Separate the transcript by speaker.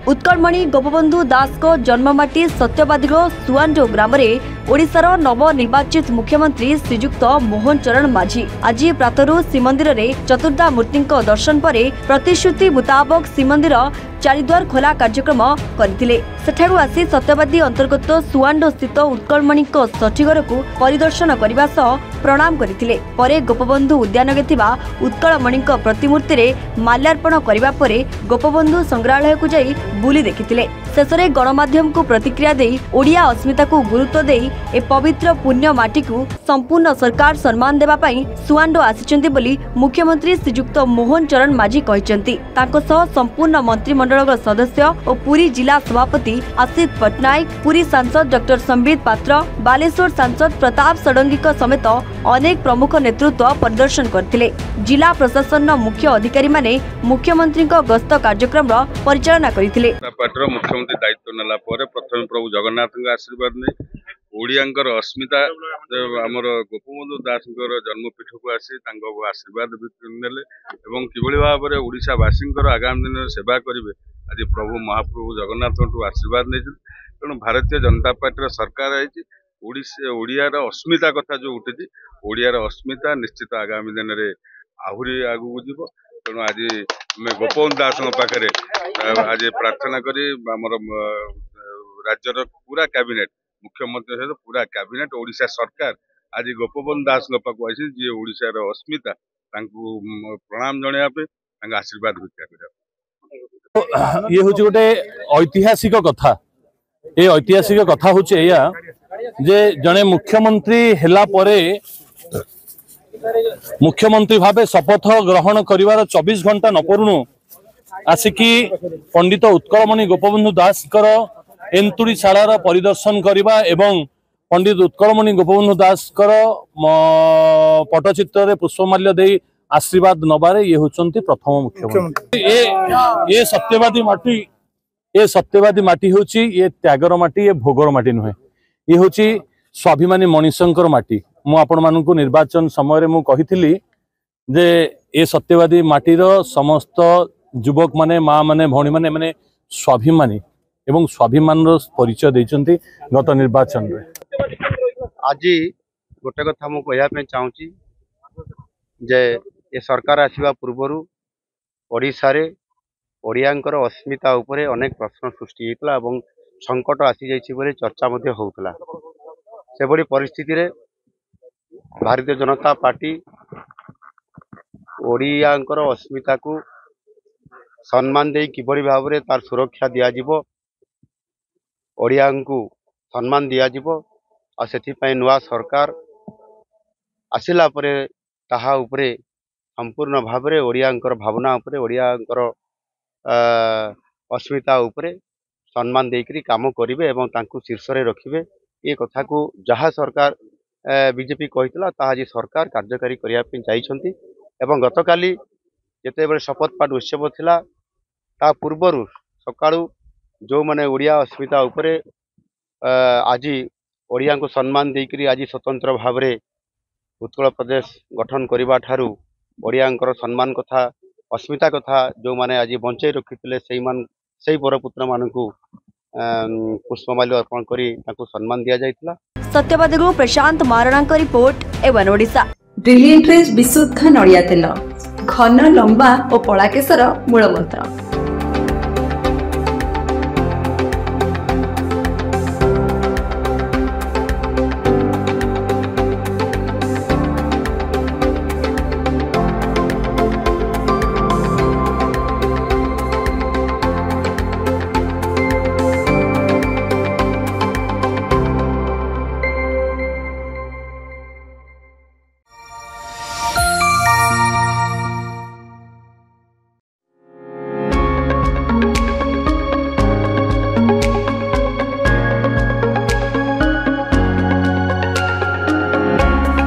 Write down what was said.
Speaker 1: उत्कलमणि गोपबंधु दास को जन्ममाटी सत्यवादी सुआंडो ग्राम ओडिशार नवनिर्वाचित मुख्यमंत्री श्रीजुक्त मोहन चरण माझी आज प्रातरु श्रीमंदिर में चतुर्धा मूर्ति दर्शन पर प्रतिश्रुति मुताबक श्रीमंदिर चारिद्वार खोला कार्यक्रम करथिले। सेठारु आसी सत्यवादी अंतर्गत सुआंडो स्थित उत्कलमणि षठीघर को परिदर्शन करने सह प्रणाम करथिले। परे गोपबंधु उद्यान थिबा उत्कलमणि प्रतिमूर्ति रे माल्यार्पण करबा परे गोपबंधु संग्रहालय को जाई बुली देखिथिले। शेषरे गणमाध्यम को प्रतिक्रिया देई ओडिया अस्मिता को गुरुत्व देई ए पवित्र पुण्य माटी को संपूर्ण सरकार सम्मान देबा पई सुआंडो आसिचंती बोली मुख्यमंत्री श्रीजुक्त मोहन चरण माझी कहिसंती। ताको सह संपूर्ण मंत्रिमंडल सदस्य और पुरी जिला सभापति आसित पटनायक, पुरी सांसद डॉक्टर संबित पात्र, बालेश्वर सांसद प्रताप षडंगी समेत अनेक प्रमुख नेतृत्व प्रदर्शन करथिले। जिला प्रशासन मुख्य अधिकारी माने मुख्यमंत्री गस्त कार्यक्रम परिचालना करथिले।
Speaker 2: मुख्यमंत्री दायित्व नेला परे प्रथम प्रभु जगन्नाथ आशीर्वाद ने ओडियांकर अस्मिता आमर गोपबंधु दास जन्मपीठ को आसी आशीर्वाद भी नेले एवं किभली भाव में ओडिशावासी आगामी दिन में सेवा करेंगे आज प्रभु महाप्रभु जगन्नाथ आशीर्वाद नहीं। तेणु भारतीय जनता पार्टी सरकार है ओडियार अस्मिता कथा जो उठी ओडियार अस्मिता निश्चित आगामी दिन में आहरी आगू जीव। तेणु आज गोपबंधु दास पाखे आज प्रार्थना करी राज्यर पूरा कैबिनेट मुख्यमंत्री सहित पूरा कैबिनेट ओडिशा सरकार आज गोपबंधु दास पाक आई जी ओडिशार अस्मिता प्रणाम जनाया आशीर्वाद भिक्षा कर
Speaker 3: ये हूँ गोटे ऐतिहासिक कथा। ये ऐतिहासिक कथा हूँ जे जड़े मुख्यमंत्री हेला परे मुख्यमंत्री भावे शपथ ग्रहण करिवार 24 घंटा न परुणु आसिकी पंडित उत्कलमणि गोपबंधु दास एंतुड़ीशालार परिदर्शन करवा एवं पंडित उत्कलमणि गोपबंधु दास पटचित्र पुष्पमाल्य दे आशीर्वाद नबारे ये होचंती प्रथम मुख्यमंत्री। ये सत्यवादी माटी होची ये त्यागर माटी ये भोगर माटी नुहे ये होची स्वाभिमानी मनीषंकर माटी। मु आपण मानकु निर्वाचन समय मु कहिथिली जे ये सत्यवादी माटीर समस्त युवक माने माँ माने भौणी माने माने स्वाभिमानी एवं स्वाभिमान परिचय देइचंती गत निर्वाचन रे।
Speaker 4: आज गोटे कथा मु कहया चाहूँगी जे ये सरकार आसिबा पूर्वरु ओडिशा रे ओडियांकर अस्मिता उपरे अनेक प्रश्न सृष्टि होता और संकट आसी जाइछि बोले चर्चा मध्य होउतला। से बड़ी परिस्थिति रे भारतीय जनता पार्टी ओडियांकर अस्मिता को सम्मान दे किभली भाव में तार सुरक्षा दिया जिवो ओडिया को सम्मान दिया जिवो आ सेथिपई नुआ सरकार आसिला परे ताहा उपरे संपूर्ण भाव में ओडियांकर भावना उपरे ओडियांकर अस्मिता उपरे सम्मान देकरी काम करिवे एवं तांकु शीर्ष रे रखिवे। ये कथा को जहाँ सरकार बीजेपी कहितला ताहा जी सरकार कार्यकारी करिया पे जाइछंती एवं गतकाली जेतेबेले शपथ पाठ उत्सव थिला ता पूर्वरु सकाळु जो माने ओडिया अस्मिता उपरे आज ओडिया को सम्मान देकरी आज स्वतंत्र भाव में उत्कल प्रदेश गठन करबा ठारू ओडियांकर सम्मान कथा अस्मिता कथा जो माने आज बंचाई रखिथिले सेही बरपुत्र मानकु पुष्पमाल्य अर्पण करी ताकु सम्मान दिया जायतिला।
Speaker 1: सत्यवादी को प्रशांत महाराणा रिपोर्ट एवं ओडिशा।
Speaker 5: ब्रिलियंट विशुद्ध नड़िया तेल घन लंबा और पड़ा केसर मूल मंत्र।